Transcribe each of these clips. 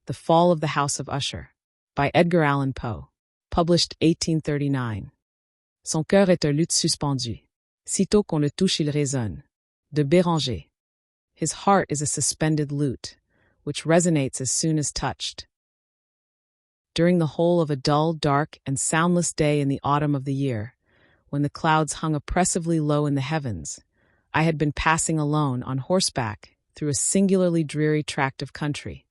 The Fall of the House of Usher, by Edgar Allan Poe, published 1839. Son cœur est un luth suspendu. Sitôt qu'on le touche, il résonne. De Béranger. His heart is a suspended lute, which resonates as soon as touched. During the whole of a dull, dark, and soundless day in the autumn of the year, when the clouds hung oppressively low in the heavens, I had been passing alone on horseback through a singularly dreary tract of country,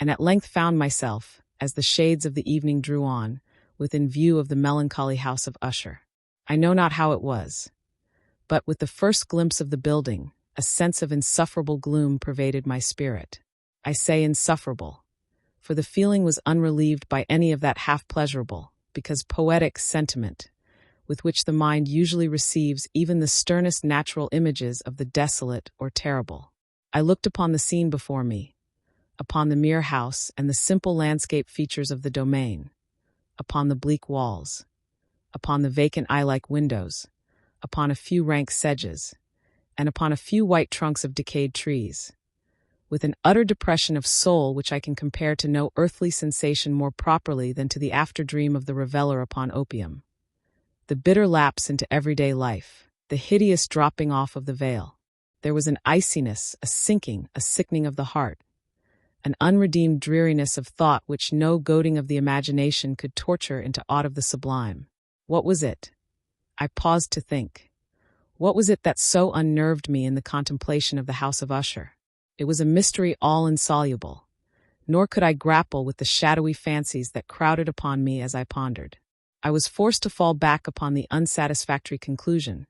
and at length found myself, as the shades of the evening drew on, within view of the melancholy House of Usher. I know not how it was, but with the first glimpse of the building, a sense of insufferable gloom pervaded my spirit. I say insufferable, for the feeling was unrelieved by any of that half-pleasurable, because poetic sentiment, with which the mind usually receives even the sternest natural images of the desolate or terrible. I looked upon the scene before me, upon the mere house and the simple landscape features of the domain, upon the bleak walls, upon the vacant eye-like windows, upon a few rank sedges, and upon a few white trunks of decayed trees, with an utter depression of soul which I can compare to no earthly sensation more properly than to the after-dream of the reveller upon opium. The bitter lapse into everyday life, the hideous dropping off of the veil. There was an iciness, a sinking, a sickening of the heart, an unredeemed dreariness of thought which no goading of the imagination could torture into aught of the sublime. What was it? I paused to think. What was it that so unnerved me in the contemplation of the House of Usher? It was a mystery all insoluble, nor could I grapple with the shadowy fancies that crowded upon me as I pondered. I was forced to fall back upon the unsatisfactory conclusion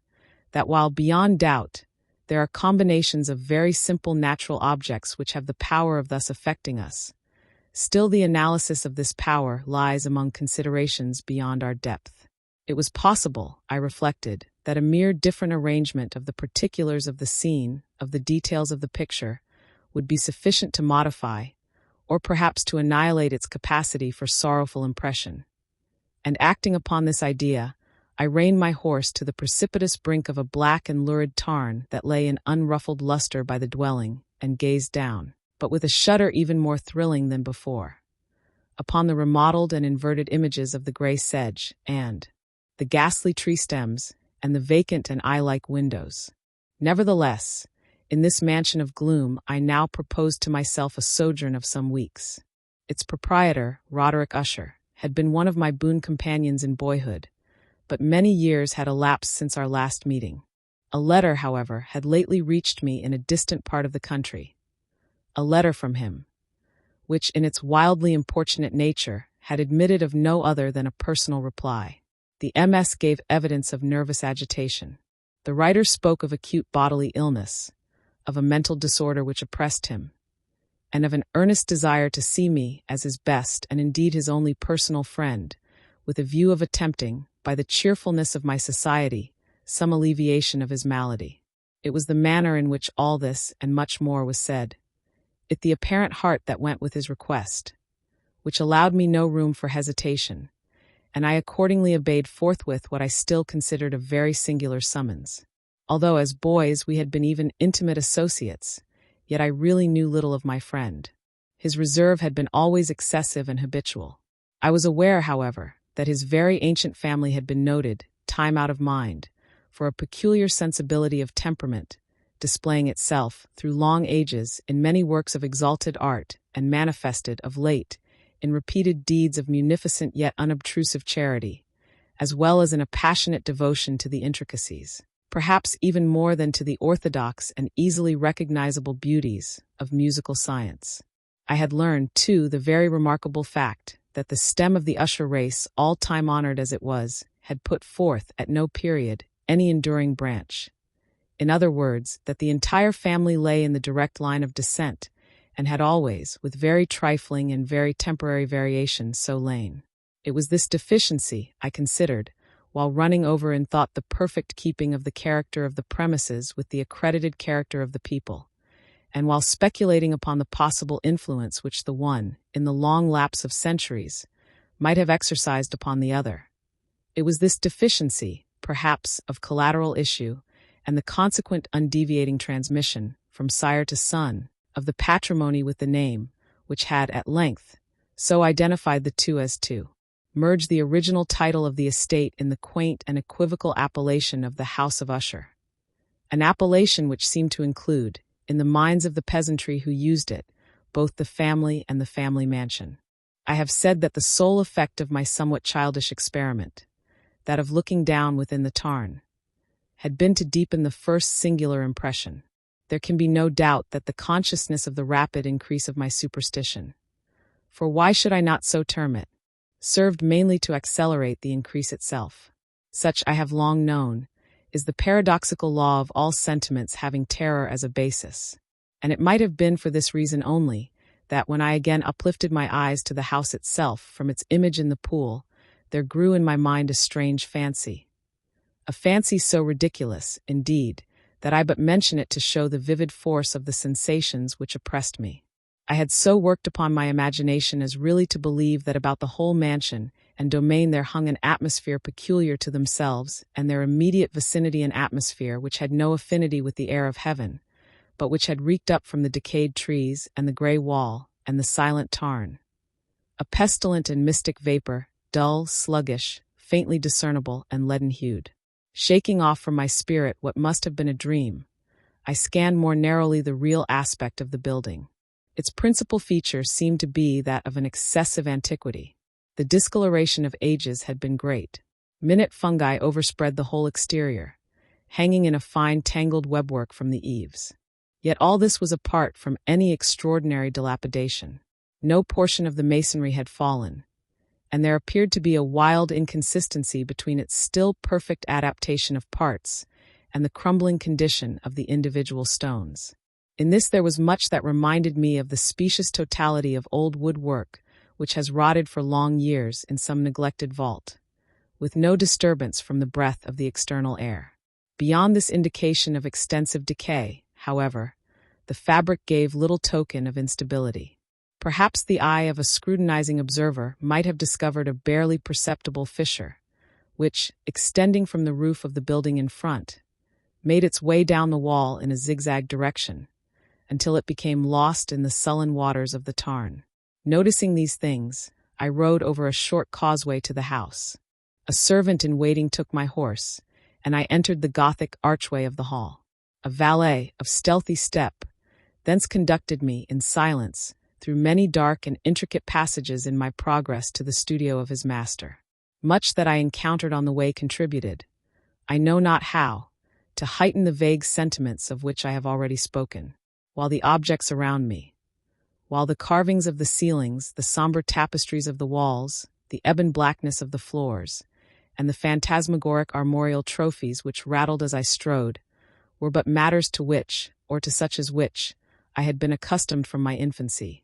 that while beyond doubt there are combinations of very simple natural objects which have the power of thus affecting us, still the analysis of this power lies among considerations beyond our depth. It was possible, I reflected, that a mere different arrangement of the particulars of the scene, of the details of the picture, would be sufficient to modify, or perhaps to annihilate its capacity for sorrowful impression. And acting upon this idea, I reined my horse to the precipitous brink of a black and lurid tarn that lay in unruffled luster by the dwelling, and gazed down, but with a shudder even more thrilling than before, upon the remodeled and inverted images of the grey sedge, and the ghastly tree stems, and the vacant and eye-like windows. Nevertheless, in this mansion of gloom I now proposed to myself a sojourn of some weeks. Its proprietor, Roderick Usher, had been one of my boon companions in boyhood, but many years had elapsed since our last meeting. A letter, however, had lately reached me in a distant part of the country. A letter from him, which in its wildly importunate nature had admitted of no other than a personal reply. The MS gave evidence of nervous agitation. The writer spoke of acute bodily illness, of a mental disorder which oppressed him, and of an earnest desire to see me as his best and indeed his only personal friend, with a view of attempting, by the cheerfulness of my society, some alleviation of his malady. It was the manner in which all this and much more was said, it the apparent heart that went with his request, which allowed me no room for hesitation, and I accordingly obeyed forthwith what I still considered a very singular summons. Although as boys we had been even intimate associates, yet I really knew little of my friend. His reserve had been always excessive and habitual. I was aware, however, that his very ancient family had been noted, time out of mind, for a peculiar sensibility of temperament, displaying itself, through long ages, in many works of exalted art, and manifested, of late, in repeated deeds of munificent yet unobtrusive charity, as well as in a passionate devotion to the intricacies, perhaps even more than to the orthodox and easily recognizable beauties, of musical science. I had learned, too, the very remarkable fact that the stem of the Usher race, all time-honored as it was, had put forth, at no period, any enduring branch. In other words, that the entire family lay in the direct line of descent, and had always, with very trifling and very temporary variations, so lain. It was this deficiency, I considered, while running over in thought the perfect keeping of the character of the premises with the accredited character of the people, and while speculating upon the possible influence which the one, in the long lapse of centuries, might have exercised upon the other. It was this deficiency, perhaps, of collateral issue, and the consequent undeviating transmission, from sire to son, of the patrimony with the name, which had, at length, so identified the two as to merge the original title of the estate in the quaint and equivocal appellation of the House of Usher, an appellation which seemed to include, in the minds of the peasantry who used it, both the family and the family mansion. I have said that the sole effect of my somewhat childish experiment, that of looking down within the tarn, had been to deepen the first singular impression. There can be no doubt that the consciousness of the rapid increase of my superstition, for why should I not so term it, served mainly to accelerate the increase itself. Such, I have long known, is the paradoxical law of all sentiments having terror as a basis, and it might have been for this reason only that when I again uplifted my eyes to the house itself from its image in the pool, there grew in my mind a strange fancy. A fancy so ridiculous, indeed, that I but mention it to show the vivid force of the sensations which oppressed me. I had so worked upon my imagination as really to believe that about the whole mansion and domain there hung an atmosphere peculiar to themselves and their immediate vicinity, an atmosphere which had no affinity with the air of heaven, but which had reeked up from the decayed trees and the grey wall and the silent tarn. A pestilent and mystic vapor, dull, sluggish, faintly discernible, and leaden-hued. Shaking off from my spirit what must have been a dream, I scanned more narrowly the real aspect of the building. Its principal feature seemed to be that of an excessive antiquity. The discoloration of ages had been great. Minute fungi overspread the whole exterior, hanging in a fine tangled webwork from the eaves. Yet all this was apart from any extraordinary dilapidation. No portion of the masonry had fallen, and there appeared to be a wild inconsistency between its still perfect adaptation of parts and the crumbling condition of the individual stones. In this there was much that reminded me of the specious totality of old woodwork which has rotted for long years in some neglected vault, with no disturbance from the breath of the external air. Beyond this indication of extensive decay, however, the fabric gave little token of instability. Perhaps the eye of a scrutinizing observer might have discovered a barely perceptible fissure, which, extending from the roof of the building in front, made its way down the wall in a zigzag direction, until it became lost in the sullen waters of the tarn. Noticing these things, I rode over a short causeway to the house. A servant in waiting took my horse, and I entered the Gothic archway of the hall. A valet, of stealthy step, thence conducted me, in silence, through many dark and intricate passages in my progress to the studio of his master. Much that I encountered on the way contributed, I know not how, to heighten the vague sentiments of which I have already spoken, while the objects around me, while the carvings of the ceilings, the somber tapestries of the walls, the ebon blackness of the floors, and the phantasmagoric armorial trophies which rattled as I strode, were but matters to which, or to such as which, I had been accustomed from my infancy.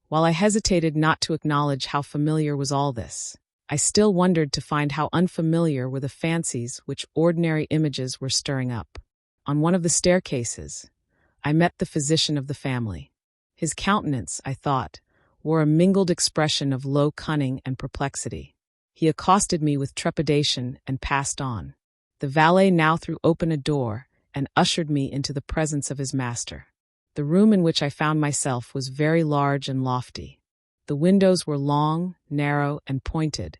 While I hesitated not to acknowledge how familiar was all this, I still wondered to find how unfamiliar were the fancies which ordinary images were stirring up. On one of the staircases, I met the physician of the family. His countenance, I thought, wore a mingled expression of low cunning and perplexity. He accosted me with trepidation and passed on. The valet now threw open a door and ushered me into the presence of his master. The room in which I found myself was very large and lofty. The windows were long, narrow, and pointed,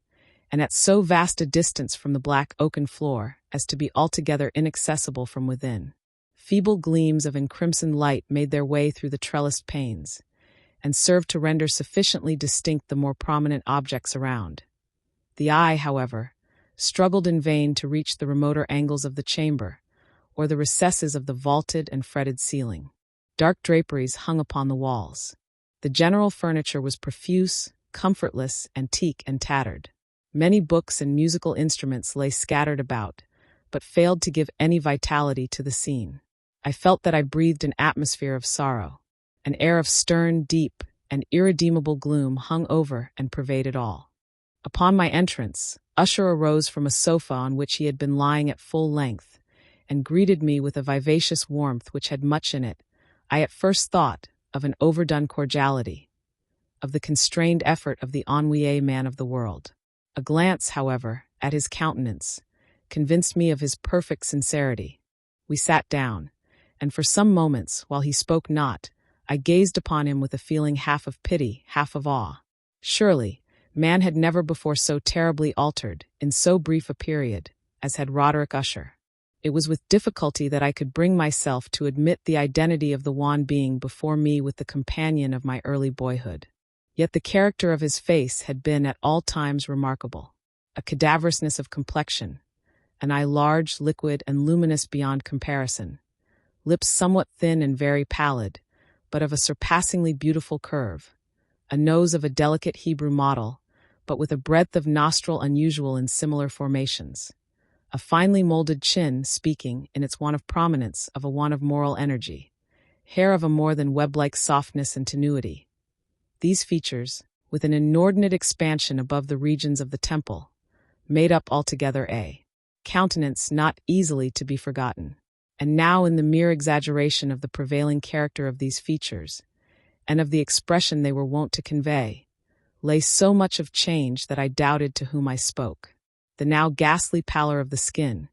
and at so vast a distance from the black oaken floor as to be altogether inaccessible from within. Feeble gleams of encrimsoned light made their way through the trellised panes, and served to render sufficiently distinct the more prominent objects around. The eye, however, struggled in vain to reach the remoter angles of the chamber, or the recesses of the vaulted and fretted ceiling. Dark draperies hung upon the walls. The general furniture was profuse, comfortless, antique, and tattered. Many books and musical instruments lay scattered about, but failed to give any vitality to the scene. I felt that I breathed an atmosphere of sorrow. An air of stern, deep, and irredeemable gloom hung over and pervaded all. Upon my entrance, Usher arose from a sofa on which he had been lying at full length, and greeted me with a vivacious warmth which had much in it, I at first thought, of an overdone cordiality, of the constrained effort of the ennuyé man of the world. A glance, however, at his countenance, convinced me of his perfect sincerity. We sat down, and for some moments, while he spoke not, I gazed upon him with a feeling half of pity, half of awe. Surely, man had never before so terribly altered, in so brief a period, as had Roderick Usher. It was with difficulty that I could bring myself to admit the identity of the wan being before me with the companion of my early boyhood. Yet the character of his face had been at all times remarkable. A cadaverousness of complexion, an eye large, liquid, and luminous beyond comparison, lips somewhat thin and very pallid, but of a surpassingly beautiful curve, a nose of a delicate Hebrew model, but with a breadth of nostril unusual in similar formations, a finely molded chin speaking, in its want of prominence, of a want of moral energy, hair of a more than web-like softness and tenuity. These features, with an inordinate expansion above the regions of the temple, made up altogether a countenance not easily to be forgotten. And now, in the mere exaggeration of the prevailing character of these features, and of the expression they were wont to convey, lay so much of change that I doubted to whom I spoke. The now ghastly pallor of the skin,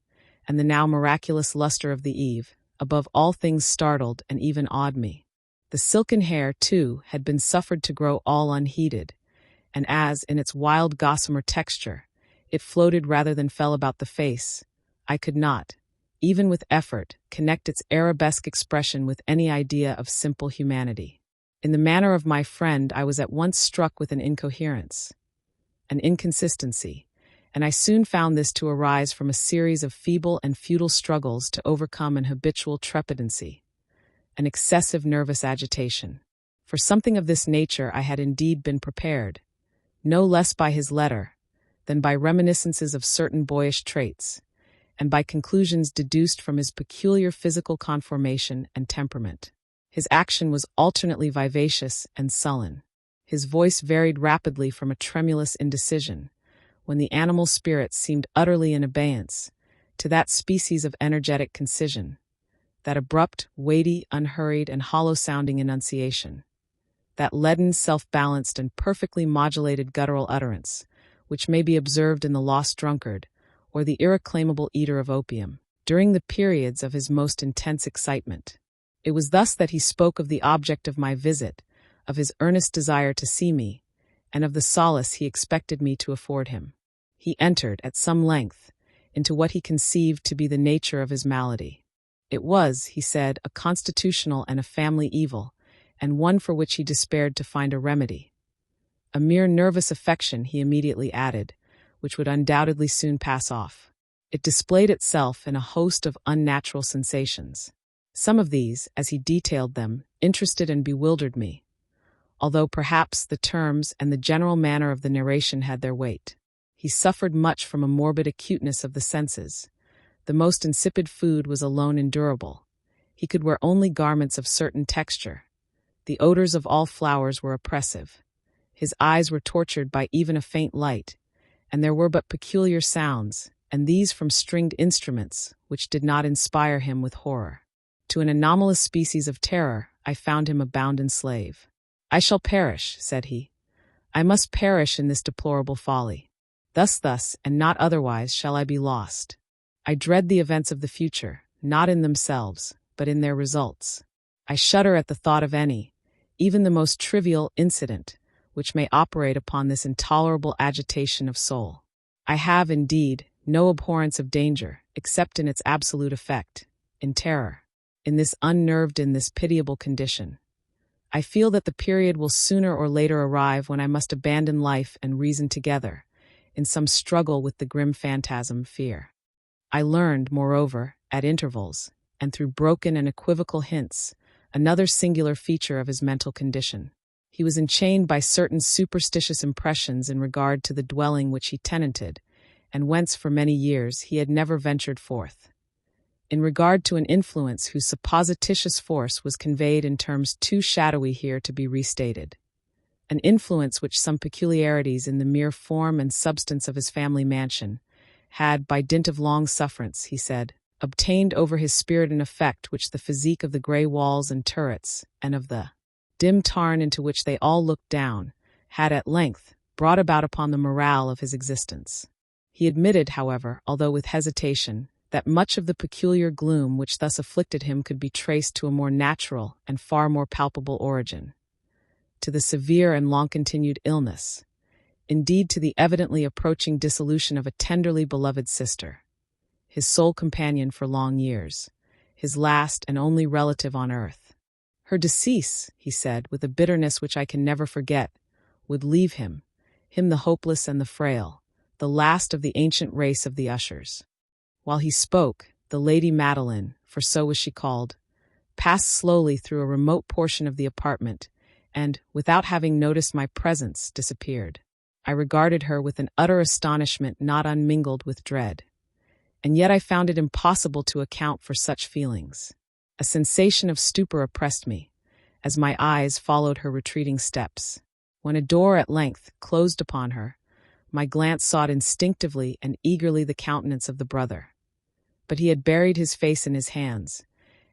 and the now miraculous luster of the eve, above all things startled and even awed me. The silken hair, too, had been suffered to grow all unheeded, and as, in its wild gossamer texture, it floated rather than fell about the face, I could not, even with effort, connect its arabesque expression with any idea of simple humanity. In the manner of my friend, I was at once struck with an incoherence, an inconsistency, and I soon found this to arise from a series of feeble and futile struggles to overcome an habitual trepidancy, an excessive nervous agitation. For something of this nature I had indeed been prepared, no less by his letter than by reminiscences of certain boyish traits, and by conclusions deduced from his peculiar physical conformation and temperament. His action was alternately vivacious and sullen. His voice varied rapidly from a tremulous indecision, when the animal spirit seemed utterly in abeyance, to that species of energetic concision, that abrupt, weighty, unhurried, and hollow-sounding enunciation, that leaden, self-balanced, and perfectly modulated guttural utterance, which may be observed in the lost drunkard, or the irreclaimable eater of opium, during the periods of his most intense excitement. It was thus that he spoke of the object of my visit, of his earnest desire to see me, and of the solace he expected me to afford him. He entered, at some length, into what he conceived to be the nature of his malady. It was, he said, a constitutional and a family evil, and one for which he despaired to find a remedy. A mere nervous affection, he immediately added, which would undoubtedly soon pass off. It displayed itself in a host of unnatural sensations. Some of these, as he detailed them, interested and bewildered me, although perhaps the terms and the general manner of the narration had their weight. He suffered much from a morbid acuteness of the senses. The most insipid food was alone endurable. He could wear only garments of certain texture. The odors of all flowers were oppressive. His eyes were tortured by even a faint light, and there were but peculiar sounds, and these from stringed instruments, which did not inspire him with horror. To an anomalous species of terror, I found him a bounden slave. "I shall perish," said he. "I must perish in this deplorable folly. Thus, and not otherwise, shall I be lost. I dread the events of the future, not in themselves, but in their results. I shudder at the thought of any, even the most trivial, incident, which may operate upon this intolerable agitation of soul. I have, indeed, no abhorrence of danger, except in its absolute effect, in terror. In this pitiable condition, I feel that the period will sooner or later arrive when I must abandon life and reason together, in some struggle with the grim phantasm, fear." I learned, moreover, at intervals, and through broken and equivocal hints, another singular feature of his mental condition. He was enchained by certain superstitious impressions in regard to the dwelling which he tenanted, and whence for many years he had never ventured forth. In regard to an influence whose supposititious force was conveyed in terms too shadowy here to be restated. An influence which some peculiarities in the mere form and substance of his family mansion had, by dint of long sufferance, he said, obtained over his spirit an effect which the physique of the grey walls and turrets, and of the dim tarn into which they all looked down, had at length brought about upon the morale of his existence. He admitted, however, although with hesitation, that much of the peculiar gloom which thus afflicted him could be traced to a more natural and far more palpable origin, to the severe and long-continued illness, indeed to the evidently approaching dissolution of a tenderly beloved sister, his sole companion for long years, his last and only relative on earth. Her decease, he said, with a bitterness which I can never forget, would leave him the hopeless and the frail, the last of the ancient race of the Ushers. While he spoke, the Lady Madeline, for so was she called, passed slowly through a remote portion of the apartment and, without having noticed my presence, disappeared. I regarded her with an utter astonishment not unmingled with dread. And yet I found it impossible to account for such feelings. A sensation of stupor oppressed me, as my eyes followed her retreating steps. When a door at length closed upon her, my glance sought instinctively and eagerly the countenance of the brother. But he had buried his face in his hands,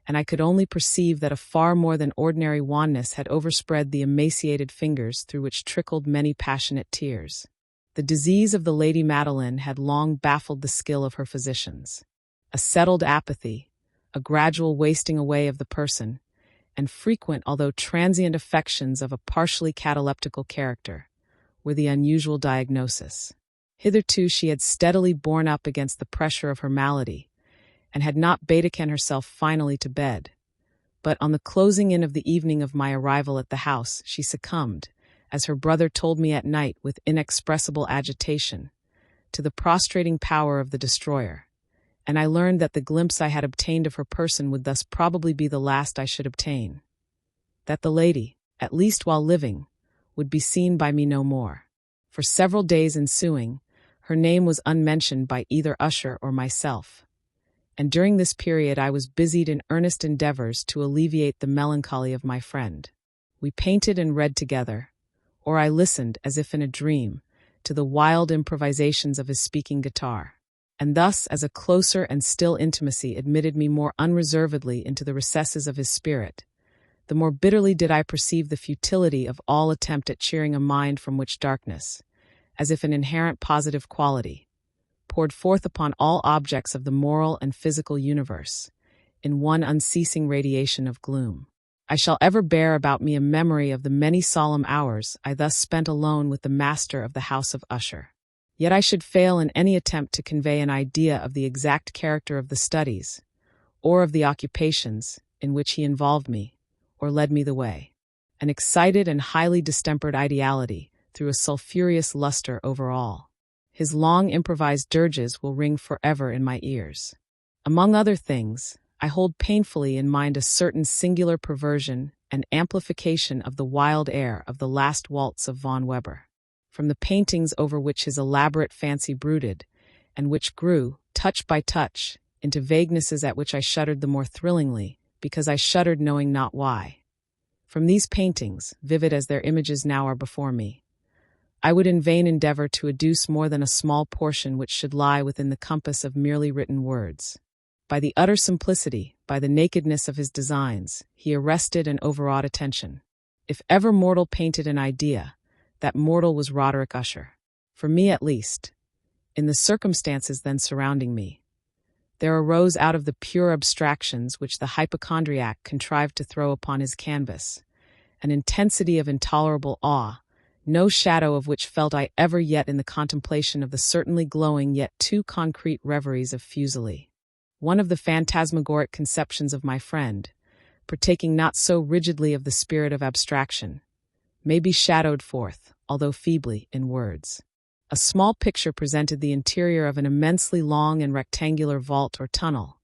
and I could only perceive that a far more than ordinary wanness had overspread the emaciated fingers through which trickled many passionate tears. The disease of the Lady Madeline had long baffled the skill of her physicians. A settled apathy, a gradual wasting away of the person, and frequent although transient affections of a partially cataleptical character were the unusual diagnosis. Hitherto she had steadily borne up against the pressure of her malady, and had not taken herself finally to bed. But on the closing in of the evening of my arrival at the house, she succumbed, as her brother told me at night with inexpressible agitation, to the prostrating power of the destroyer, and I learned that the glimpse I had obtained of her person would thus probably be the last I should obtain. That the lady, at least while living, would be seen by me no more. For several days ensuing, her name was unmentioned by either Usher or myself, and during this period I was busied in earnest endeavors to alleviate the melancholy of my friend. We painted and read together, or I listened, as if in a dream, to the wild improvisations of his speaking guitar. And thus, as a closer and still intimacy admitted me more unreservedly into the recesses of his spirit, the more bitterly did I perceive the futility of all attempt at cheering a mind from which darkness, as if an inherent positive quality, poured forth upon all objects of the moral and physical universe, in one unceasing radiation of gloom. I shall ever bear about me a memory of the many solemn hours I thus spent alone with the master of the House of Usher. Yet I should fail in any attempt to convey an idea of the exact character of the studies, or of the occupations, in which he involved me, or led me the way. An excited and highly distempered ideality threw a sulphureous luster over all. His long improvised dirges will ring forever in my ears. Among other things, I hold painfully in mind a certain singular perversion and amplification of the wild air of the last waltz of von Weber, from the paintings over which his elaborate fancy brooded, and which grew, touch by touch, into vaguenesses at which I shuddered the more thrillingly, because I shuddered knowing not why. From these paintings, vivid as their images now are before me, I would in vain endeavor to adduce more than a small portion which should lie within the compass of merely written words. By the utter simplicity, by the nakedness of his designs, he arrested and overawed attention. If ever mortal painted an idea, that mortal was Roderick Usher. For me at least, in the circumstances then surrounding me, there arose out of the pure abstractions which the hypochondriac contrived to throw upon his canvas an intensity of intolerable awe, no shadow of which felt I ever yet in the contemplation of the certainly glowing yet too concrete reveries of Fuseli. One of the phantasmagoric conceptions of my friend, partaking not so rigidly of the spirit of abstraction, may be shadowed forth, although feebly, in words. A small picture presented the interior of an immensely long and rectangular vault or tunnel,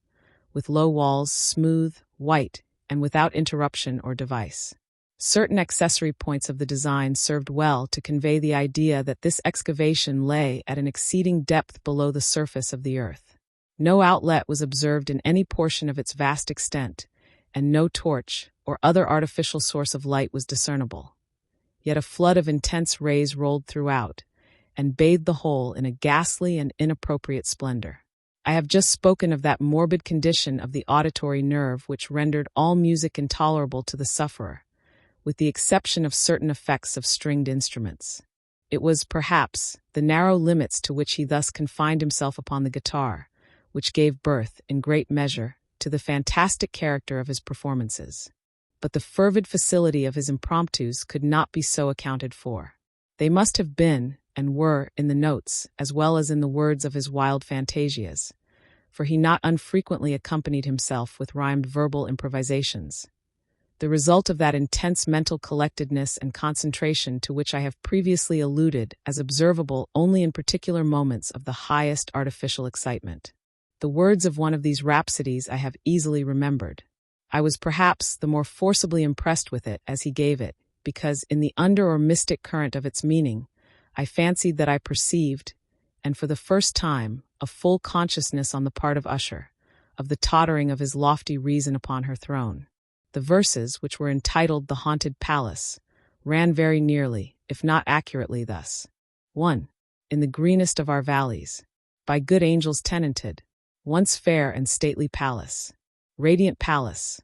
with low walls, smooth, white, and without interruption or device. Certain accessory points of the design served well to convey the idea that this excavation lay at an exceeding depth below the surface of the earth. No outlet was observed in any portion of its vast extent, and no torch or other artificial source of light was discernible. Yet a flood of intense rays rolled throughout, and bathed the whole in a ghastly and inappropriate splendor. I have just spoken of that morbid condition of the auditory nerve which rendered all music intolerable to the sufferer, with the exception of certain effects of stringed instruments. It was, perhaps, the narrow limits to which he thus confined himself upon the guitar, which gave birth, in great measure, to the fantastic character of his performances. But the fervid facility of his impromptus could not be so accounted for. They must have been, and were, in the notes, as well as in the words of his wild fantasias, for he not unfrequently accompanied himself with rhymed verbal improvisations. The result of that intense mental collectedness and concentration to which I have previously alluded as observable only in particular moments of the highest artificial excitement. The words of one of these rhapsodies I have easily remembered. I was perhaps the more forcibly impressed with it as he gave it, because in the under or mystic current of its meaning, I fancied that I perceived, and for the first time, a full consciousness on the part of Usher, of the tottering of his lofty reason upon her throne. The verses, which were entitled The Haunted Palace, ran very nearly, if not accurately, thus. 1. In the greenest of our valleys, by good angels tenanted, once fair and stately palace, radiant palace,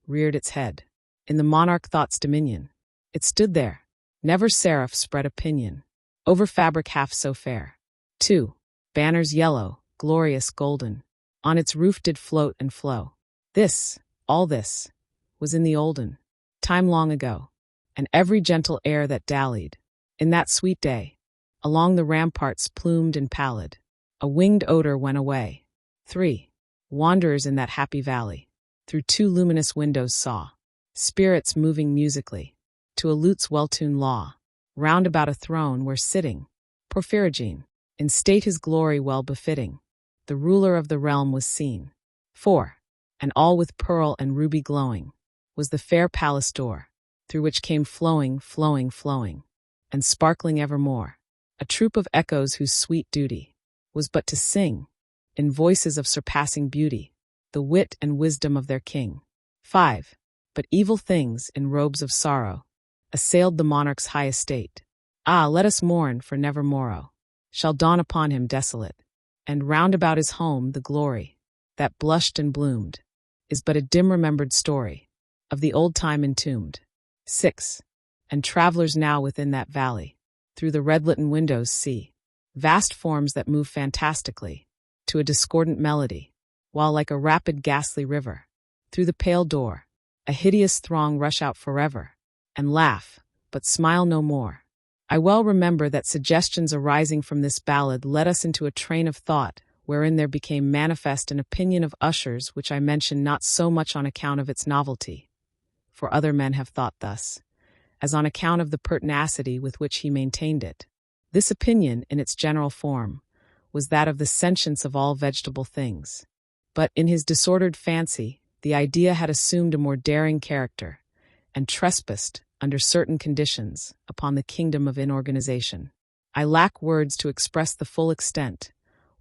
reared its head. In the monarch thought's dominion, it stood there, never seraph spread a pinion, over fabric half so fair. 2. Banners yellow, glorious golden, on its roof did float and flow. This, all this, was in the olden time long ago, and every gentle air that dallied, in that sweet day, along the ramparts plumed and pallid, a winged odor went away. 3. Wanderers in that happy valley, through 2 luminous windows saw, spirits moving musically, to a lute's well-tuned law, round about a throne where sitting, Porphyrogene, in state his glory well befitting, the ruler of the realm was seen. 4. And all with pearl and ruby glowing, was the fair palace door, through which came flowing, flowing, flowing, and sparkling evermore, a troop of echoes whose sweet duty was but to sing, in voices of surpassing beauty, the wit and wisdom of their king. 5. But evil things, in robes of sorrow, assailed the monarch's high estate. Ah, let us mourn, for never morrow shall dawn upon him desolate, and round about his home the glory that blushed and bloomed is but a dim-remembered story of the old time entombed. 6. And travelers now within that valley, through the red-litten windows see vast forms that move fantastically to a discordant melody, while like a rapid ghastly river, through the pale door, a hideous throng rush out forever, and laugh, but smile no more. I well remember that suggestions arising from this ballad led us into a train of thought wherein there became manifest an opinion of Usher's which I mention not so much on account of its novelty, for other men have thought thus, as on account of the pertinacity with which he maintained it. This opinion, in its general form, was that of the sentience of all vegetable things. But in his disordered fancy, the idea had assumed a more daring character, and trespassed, under certain conditions, upon the kingdom of inorganization. I lack words to express the full extent,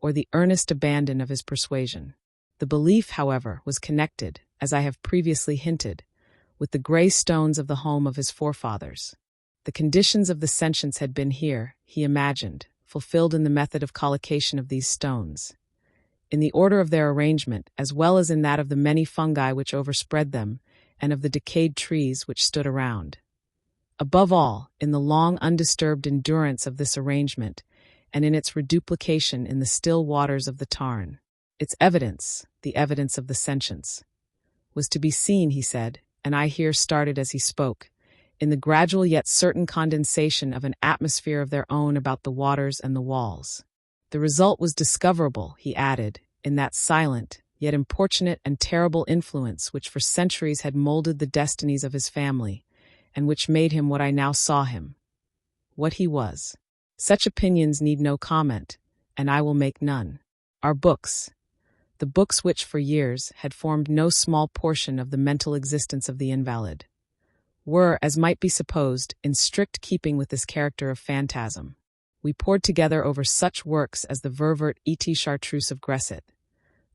or the earnest abandon of his persuasion. The belief, however, was connected, as I have previously hinted, with the grey stones of the home of his forefathers. The conditions of the sentience had been here, he imagined, fulfilled in the method of collocation of these stones, in the order of their arrangement, as well as in that of the many fungi which overspread them, and of the decayed trees which stood around. Above all, in the long undisturbed endurance of this arrangement, and in its reduplication in the still waters of the tarn. Its evidence, the evidence of the sentience, was to be seen, he said, and I here started as he spoke, in the gradual yet certain condensation of an atmosphere of their own about the waters and the walls. The result was discoverable, he added, in that silent, yet importunate and terrible influence which for centuries had molded the destinies of his family, and which made him what I now saw him, what he was. Such opinions need no comment, and I will make none. Our books, the books which for years had formed no small portion of the mental existence of the invalid, were, as might be supposed, in strict keeping with this character of phantasm. We pored together over such works as the Ververt et Chartreuse of Gresset,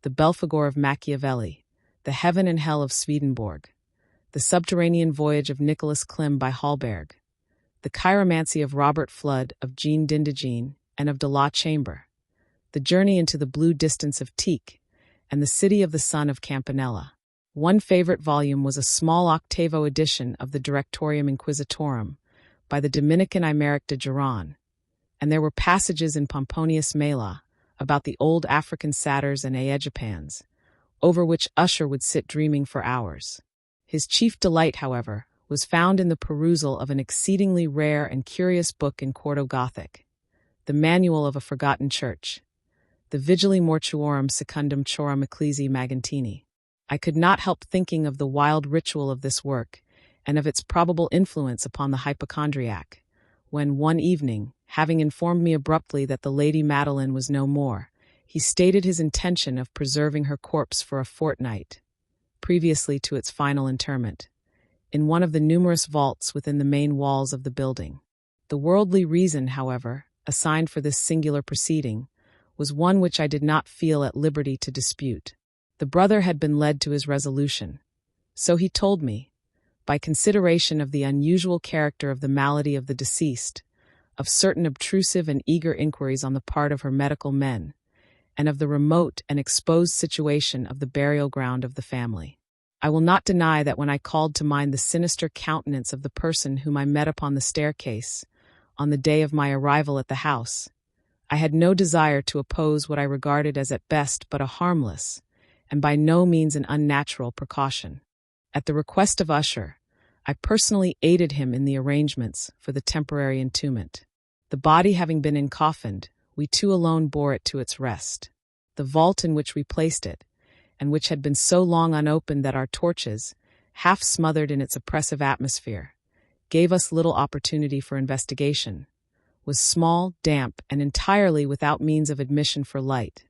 the Belphegor of Machiavelli, the Heaven and Hell of Swedenborg, the Subterranean Voyage of Nicholas Klim by Hallberg, the Chiromancy of Robert Flood, of Jean d'Indigene, and of de la Chambre, the Journey into the Blue Distance of Tieck, and the City of the Sun of Campanella. One favorite volume was a small octavo edition of the Directorium Inquisitorum by the Dominican Aymeric de Giron, and there were passages in Pomponius Mela, about the old African satyrs and Aegypans, over which Usher would sit dreaming for hours. His chief delight, however, was found in the perusal of an exceedingly rare and curious book in quarto Gothic, the Manual of a Forgotten Church, the Vigili Mortuorum Secundum Chorum Ecclesiae Magentini. I could not help thinking of the wild ritual of this work and of its probable influence upon the hypochondriac, when one evening, having informed me abruptly that the Lady Madeline was no more, he stated his intention of preserving her corpse for a fortnight, previously to its final interment, in one of the numerous vaults within the main walls of the building. The worldly reason, however, assigned for this singular proceeding was one which I did not feel at liberty to dispute. The brother had been led to his resolution, so he told me, by consideration of the unusual character of the malady of the deceased, of certain obtrusive and eager inquiries on the part of her medical men, and of the remote and exposed situation of the burial ground of the family. I will not deny that when I called to mind the sinister countenance of the person whom I met upon the staircase, on the day of my arrival at the house, I had no desire to oppose what I regarded as at best but a harmless, and by no means an unnatural precaution. At the request of Usher, I personally aided him in the arrangements for the temporary entombment. The body having been encoffined, we two alone bore it to its rest. The vault in which we placed it, and which had been so long unopened that our torches, half smothered in its oppressive atmosphere, gave us little opportunity for investigation, was small, damp, and entirely without means of admission for light,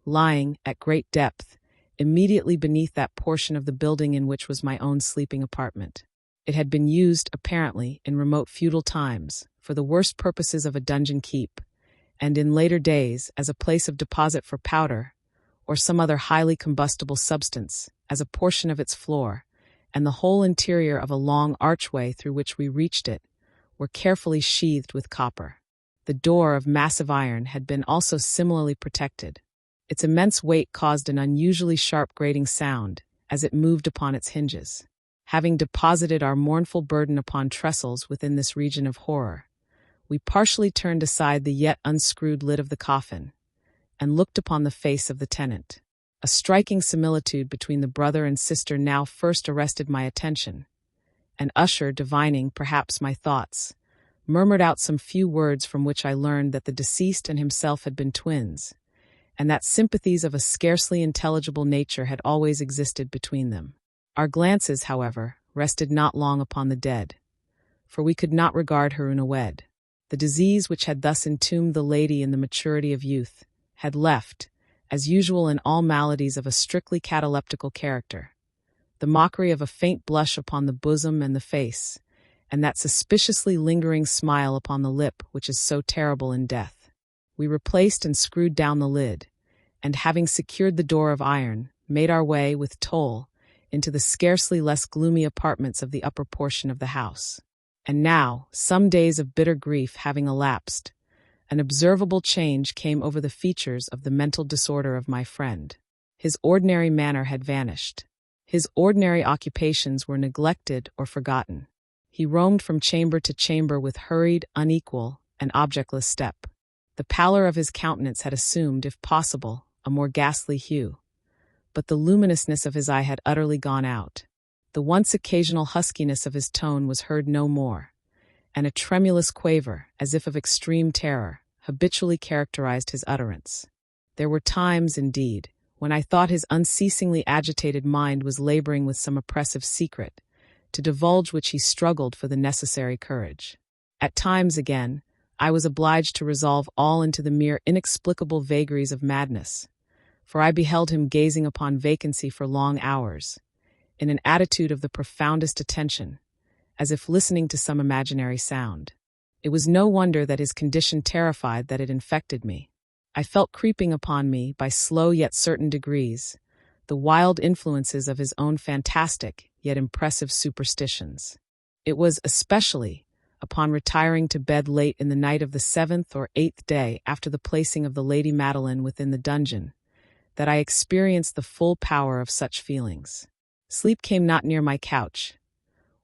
lying, at great depth, immediately beneath that portion of the building in which was my own sleeping apartment. It had been used, apparently, in remote feudal times, for the worst purposes of a dungeon keep, and in later days as a place of deposit for powder, or some other highly combustible substance, as a portion of its floor, and the whole interior of a long archway through which we reached it, were carefully sheathed with copper. The door of massive iron had been also similarly protected. Its immense weight caused an unusually sharp grating sound as it moved upon its hinges. Having deposited our mournful burden upon trestles within this region of horror, we partially turned aside the yet unscrewed lid of the coffin, and looked upon the face of the tenant. A striking similitude between the brother and sister now first arrested my attention, and Usher, divining perhaps my thoughts, murmured out some few words from which I learned that the deceased and himself had been twins, and that sympathies of a scarcely intelligible nature had always existed between them. Our glances, however, rested not long upon the dead, for we could not regard her unawed. The disease which had thus entombed the lady in the maturity of youth had left, as usual in all maladies of a strictly cataleptical character, the mockery of a faint blush upon the bosom and the face, and that suspiciously lingering smile upon the lip which is so terrible in death. We replaced and screwed down the lid, and having secured the door of iron, made our way, with toll, into the scarcely less gloomy apartments of the upper portion of the house. And now, some days of bitter grief having elapsed, an observable change came over the features of the mental disorder of my friend. His ordinary manner had vanished. His ordinary occupations were neglected or forgotten. He roamed from chamber to chamber with hurried, unequal, and objectless step. The pallor of his countenance had assumed, if possible, a more ghastly hue, but the luminousness of his eye had utterly gone out. The once occasional huskiness of his tone was heard no more, and a tremulous quaver, as if of extreme terror, habitually characterized his utterance. There were times, indeed, when I thought his unceasingly agitated mind was laboring with some oppressive secret, to divulge which he struggled for the necessary courage. At times, again, I was obliged to resolve all into the mere inexplicable vagaries of madness, for I beheld him gazing upon vacancy for long hours, in an attitude of the profoundest attention, as if listening to some imaginary sound. It was no wonder that his condition terrified that it infected me. I felt creeping upon me, by slow yet certain degrees, the wild influences of his own fantastic yet impressive superstitions. It was especially upon retiring to bed late in the night of the 7th or 8th day after the placing of the Lady Madeline within the dungeon that I experienced the full power of such feelings. Sleep came not near my couch,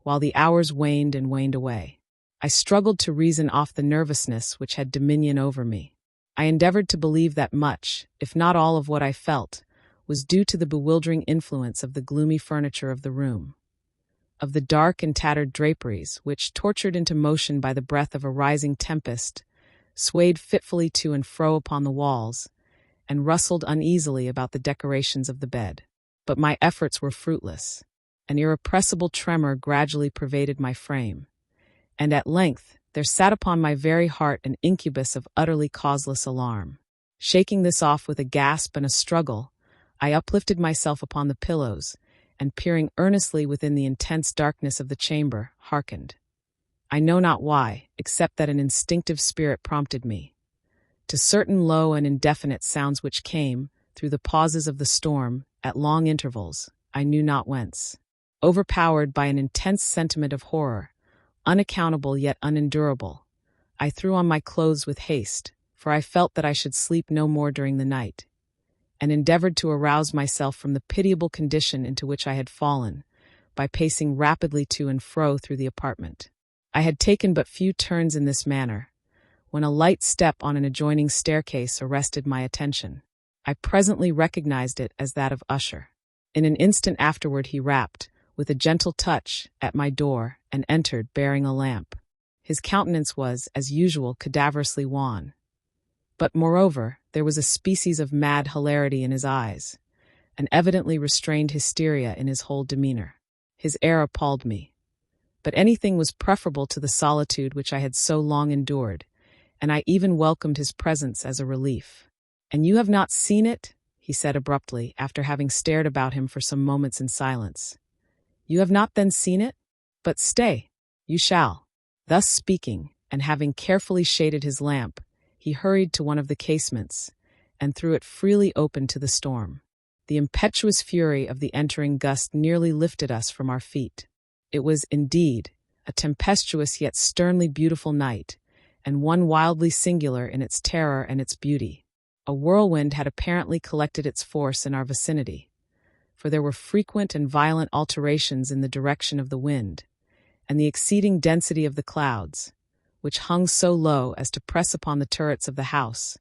while the hours waned and waned away. I struggled to reason off the nervousness which had dominion over me. I endeavored to believe that much, if not all of what I felt, was due to the bewildering influence of the gloomy furniture of the room, of the dark and tattered draperies, which, tortured into motion by the breath of a rising tempest, swayed fitfully to and fro upon the walls, and rustled uneasily about the decorations of the bed. But my efforts were fruitless. An irrepressible tremor gradually pervaded my frame, and at length there sat upon my very heart an incubus of utterly causeless alarm. Shaking this off with a gasp and a struggle, I uplifted myself upon the pillows, and peering earnestly within the intense darkness of the chamber, hearkened. I know not why, except that an instinctive spirit prompted me, to certain low and indefinite sounds which came, through the pauses of the storm, at long intervals, I knew not whence. Overpowered by an intense sentiment of horror, unaccountable yet unendurable, I threw on my clothes with haste, for I felt that I should sleep no more during the night, and endeavored to arouse myself from the pitiable condition into which I had fallen, by pacing rapidly to and fro through the apartment. I had taken but few turns in this manner, when a light step on an adjoining staircase arrested my attention. I presently recognized it as that of Usher. In an instant afterward he rapped, with a gentle touch, at my door, and entered bearing a lamp. His countenance was, as usual, cadaverously wan. But, moreover, there was a species of mad hilarity in his eyes, and evidently restrained hysteria in his whole demeanor. His air appalled me. But anything was preferable to the solitude which I had so long endured, and I even welcomed his presence as a relief. "And you have not seen it?" he said abruptly, after having stared about him for some moments in silence. "You have not then seen it? But stay, you shall." Thus speaking, and having carefully shaded his lamp, he hurried to one of the casements, and threw it freely open to the storm. The impetuous fury of the entering gust nearly lifted us from our feet. It was, indeed, a tempestuous yet sternly beautiful night, and one wildly singular in its terror and its beauty. A whirlwind had apparently collected its force in our vicinity, for there were frequent and violent alterations in the direction of the wind, and the exceeding density of the clouds, which hung so low as to press upon the turrets of the house,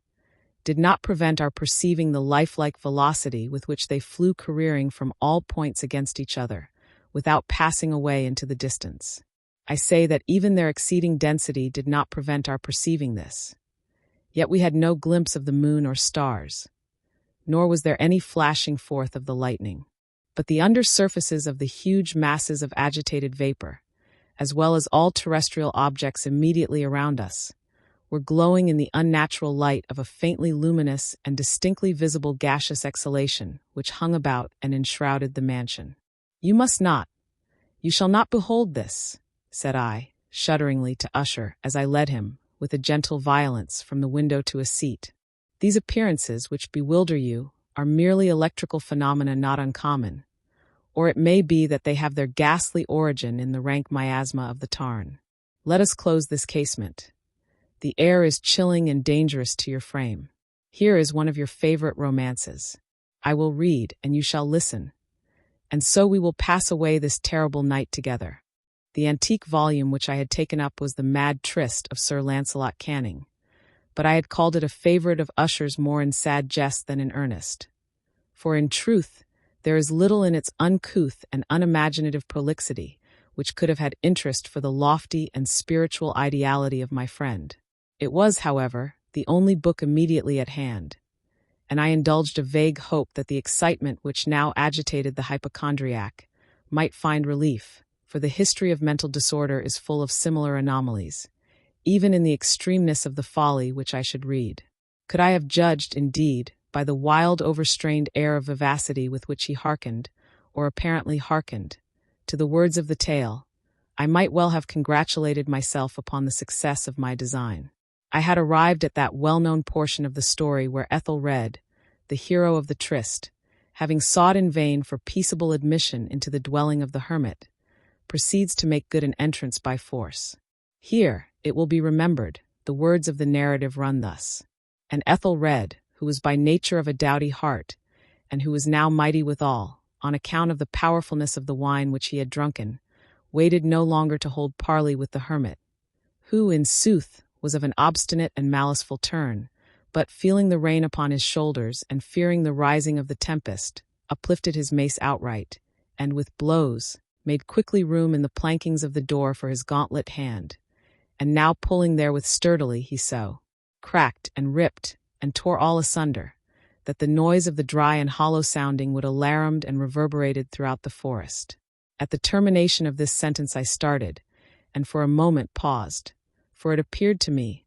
did not prevent our perceiving the lifelike velocity with which they flew careering from all points against each other, without passing away into the distance. I say that even their exceeding density did not prevent our perceiving this. Yet we had no glimpse of the moon or stars, nor was there any flashing forth of the lightning. But the under surfaces of the huge masses of agitated vapor, as well as all terrestrial objects immediately around us, were glowing in the unnatural light of a faintly luminous and distinctly visible gaseous exhalation which hung about and enshrouded the mansion. "You must not, you shall not behold this," said I, shudderingly to Usher as I led him, with a gentle violence, from the window to a seat. "These appearances which bewilder you are merely electrical phenomena not uncommon, or it may be that they have their ghastly origin in the rank miasma of the tarn. Let us close this casement. The air is chilling and dangerous to your frame. Here is one of your favorite romances. I will read, and you shall listen, and so we will pass away this terrible night together." The antique volume which I had taken up was the Mad Tryst of Sir Lancelot Canning, but I had called it a favorite of Usher's more in sad jest than in earnest. For in truth, there is little in its uncouth and unimaginative prolixity which could have had interest for the lofty and spiritual ideality of my friend. It was, however, the only book immediately at hand, and I indulged a vague hope that the excitement which now agitated the hypochondriac might find relief, for the history of mental disorder is full of similar anomalies, even in the extremeness of the folly which I should read. Could I have judged, indeed, by the wild overstrained air of vivacity with which he hearkened, or apparently hearkened, to the words of the tale, I might well have congratulated myself upon the success of my design. I had arrived at that well-known portion of the story where Ethelred, the hero of the tryst, having sought in vain for peaceable admission into the dwelling of the hermit, proceeds to make good an entrance by force. Here, it will be remembered, the words of the narrative run thus: "And Ethelred, who was by nature of a doughty heart, and who was now mighty withal, on account of the powerfulness of the wine which he had drunken, waited no longer to hold parley with the hermit, who, in sooth, was of an obstinate and maliceful turn, but feeling the rain upon his shoulders and fearing the rising of the tempest, uplifted his mace outright, and with blows, made quickly room in the plankings of the door for his gauntlet hand, and now pulling therewith sturdily he so cracked and ripped and tore all asunder, that the noise of the dry and hollow sounding would alarumed and reverberated throughout the forest. At the termination of this sentence I started, and for a moment paused, for it appeared to me,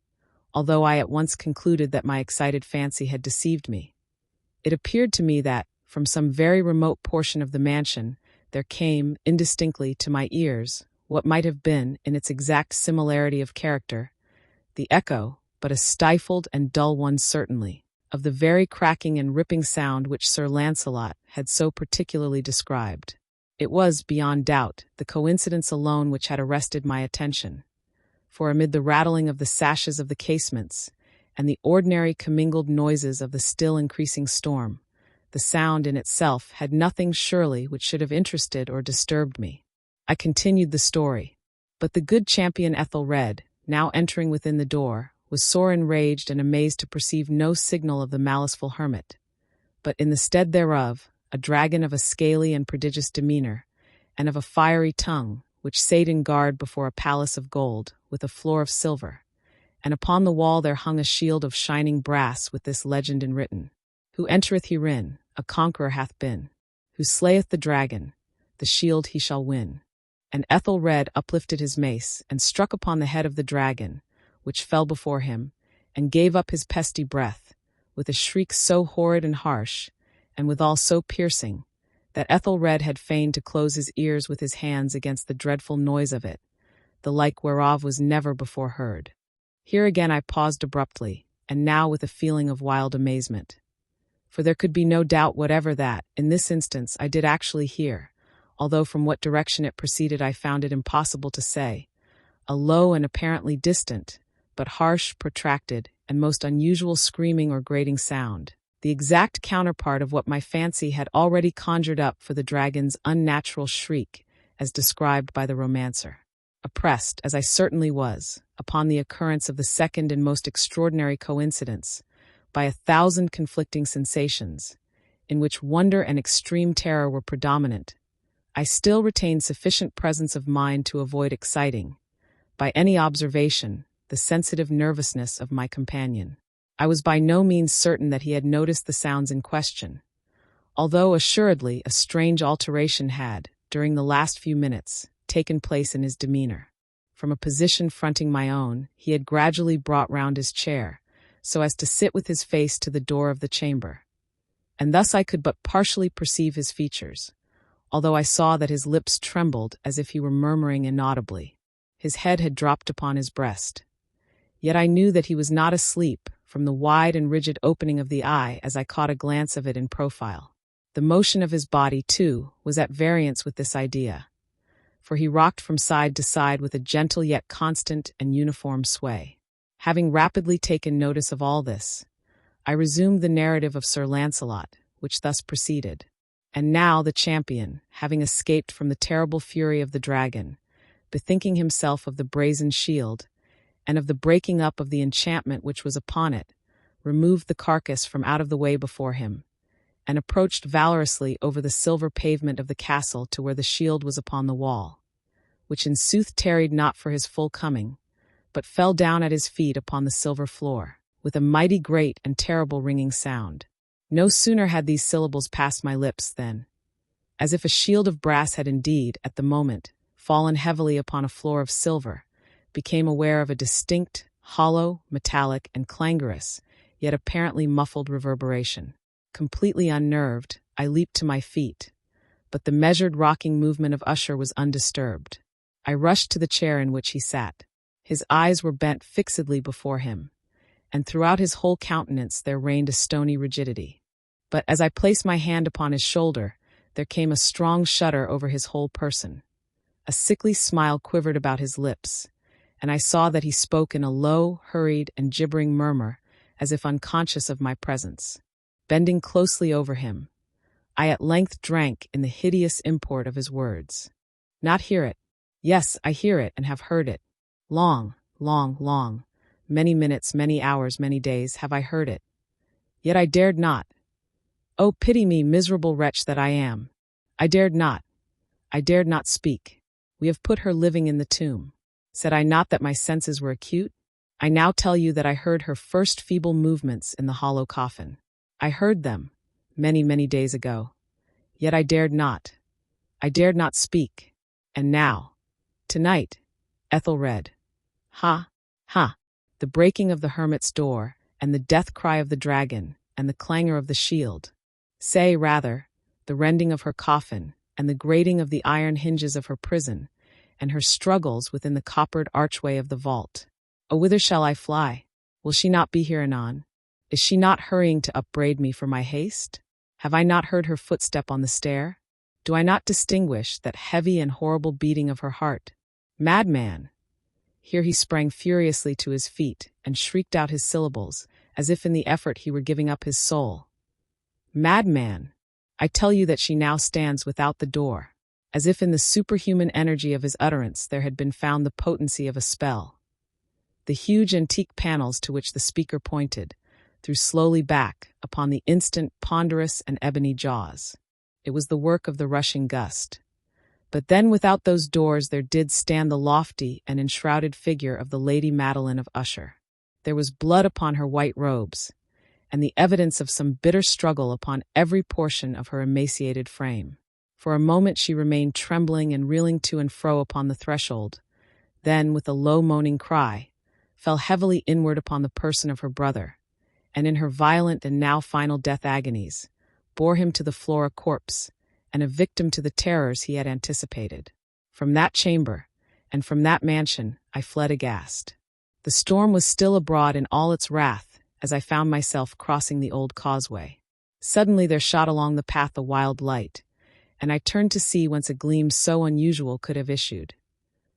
although I at once concluded that my excited fancy had deceived me, it appeared to me that, from some very remote portion of the mansion, there came, indistinctly to my ears, what might have been, in its exact similarity of character, the echo, but a stifled and dull one certainly, of the very cracking and ripping sound which Sir Lancelot had so particularly described. It was, beyond doubt, the coincidence alone which had arrested my attention, for amid the rattling of the sashes of the casements, and the ordinary commingled noises of the still increasing storm, the sound in itself had nothing surely which should have interested or disturbed me. I continued the story. But the good champion Ethelred, now entering within the door, was sore enraged and amazed to perceive no signal of the maliceful hermit, but in the stead thereof, a dragon of a scaly and prodigious demeanor, and of a fiery tongue, which sate in guard before a palace of gold, with a floor of silver, and upon the wall there hung a shield of shining brass with this legend enwritten: Who entereth herein, a conqueror hath been. Who slayeth the dragon, the shield he shall win. And Ethelred uplifted his mace, and struck upon the head of the dragon, which fell before him, and gave up his pesty breath, with a shriek so horrid and harsh, and withal so piercing, that Ethelred had feigned to close his ears with his hands against the dreadful noise of it, the like whereof was never before heard. Here again I paused abruptly, and now with a feeling of wild amazement. For there could be no doubt whatever that, in this instance, I did actually hear, although from what direction it proceeded I found it impossible to say, a low and apparently distant, but harsh, protracted, and most unusual screaming or grating sound, the exact counterpart of what my fancy had already conjured up for the dragon's unnatural shriek, as described by the romancer. Oppressed, as I certainly was, upon the occurrence of the second and most extraordinary coincidence, by 1,000 conflicting sensations, in which wonder and extreme terror were predominant, I still retained sufficient presence of mind to avoid exciting, by any observation, the sensitive nervousness of my companion. I was by no means certain that he had noticed the sounds in question, although assuredly a strange alteration had, during the last few minutes, taken place in his demeanor. From a position fronting my own, he had gradually brought round his chair, so as to sit with his face to the door of the chamber, and thus I could but partially perceive his features, although I saw that his lips trembled as if he were murmuring inaudibly. His head had dropped upon his breast. Yet I knew that he was not asleep, from the wide and rigid opening of the eye as I caught a glance of it in profile. The motion of his body, too, was at variance with this idea, for he rocked from side to side with a gentle yet constant and uniform sway. Having rapidly taken notice of all this, I resumed the narrative of Sir Lancelot, which thus proceeded. And now the champion, having escaped from the terrible fury of the dragon, bethinking himself of the brazen shield, and of the breaking up of the enchantment which was upon it, removed the carcass from out of the way before him, and approached valorously over the silver pavement of the castle to where the shield was upon the wall, which in sooth tarried not for his full coming, but fell down at his feet upon the silver floor, with a mighty great and terrible ringing sound. No sooner had these syllables passed my lips than, as if a shield of brass had indeed, at the moment, fallen heavily upon a floor of silver, became aware of a distinct, hollow, metallic, and clangorous, yet apparently muffled reverberation. Completely unnerved, I leaped to my feet, but the measured rocking movement of Usher was undisturbed. I rushed to the chair in which he sat. His eyes were bent fixedly before him, and throughout his whole countenance there reigned a stony rigidity. But as I placed my hand upon his shoulder, there came a strong shudder over his whole person. A sickly smile quivered about his lips, and I saw that he spoke in a low, hurried, and gibbering murmur, as if unconscious of my presence. Bending closely over him, I at length drank in the hideous import of his words. Not hear it? Yes, I hear it and have heard it. Long, long, long, Many minutes, many hours, many days have I heard it. Yet I dared not. Oh, pity me, miserable wretch that I am. I dared not speak. We have put her living in the tomb. Said I not that my senses were acute? I now tell you that I heard her first feeble movements in the hollow coffin. I heard them, many, many days ago. Yet I dared not speak. And now, tonight, Ethelred. Ha, ha, the breaking of the hermit's door, and the death cry of the dragon, and the clangor of the shield. Say, rather, the rending of her coffin, and the grating of the iron hinges of her prison, and her struggles within the coppered archway of the vault. Oh, whither shall I fly? Will she not be here anon? Is she not hurrying to upbraid me for my haste? Have I not heard her footstep on the stair? Do I not distinguish that heavy and horrible beating of her heart? Madman! Here he sprang furiously to his feet and shrieked out his syllables, as if in the effort he were giving up his soul. Madman! I tell you that she now stands without the door, as if in the superhuman energy of his utterance there had been found the potency of a spell. The huge antique panels to which the speaker pointed threw slowly back upon the instant ponderous and ebony jaws. It was the work of the rushing gust. But then without those doors there did stand the lofty and enshrouded figure of the Lady Madeline of Usher. There was blood upon her white robes, and the evidence of some bitter struggle upon every portion of her emaciated frame. For a moment she remained trembling and reeling to and fro upon the threshold, then, with a low moaning cry, fell heavily inward upon the person of her brother, and in her violent and now final death agonies, bore him to the floor a corpse, and a victim to the terrors he had anticipated. From that chamber, and from that mansion, I fled aghast. The storm was still abroad in all its wrath, as I found myself crossing the old causeway. Suddenly there shot along the path a wild light, and I turned to see whence a gleam so unusual could have issued.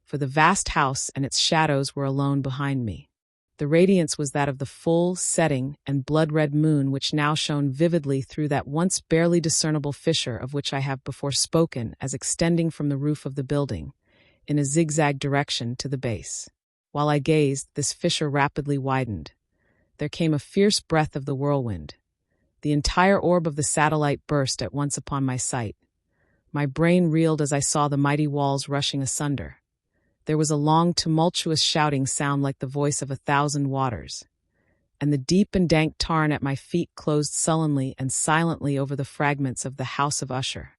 For the vast house and its shadows were alone behind me. The radiance was that of the full, setting, and blood-red moon which now shone vividly through that once barely discernible fissure of which I have before spoken as extending from the roof of the building, in a zigzag direction to the base. While I gazed, this fissure rapidly widened. There came a fierce breath of the whirlwind. The entire orb of the satellite burst at once upon my sight. My brain reeled as I saw the mighty walls rushing asunder. There was a long, tumultuous shouting sound like the voice of 1,000 waters, and the deep and dank tarn at my feet closed sullenly and silently over the fragments of the House of Usher.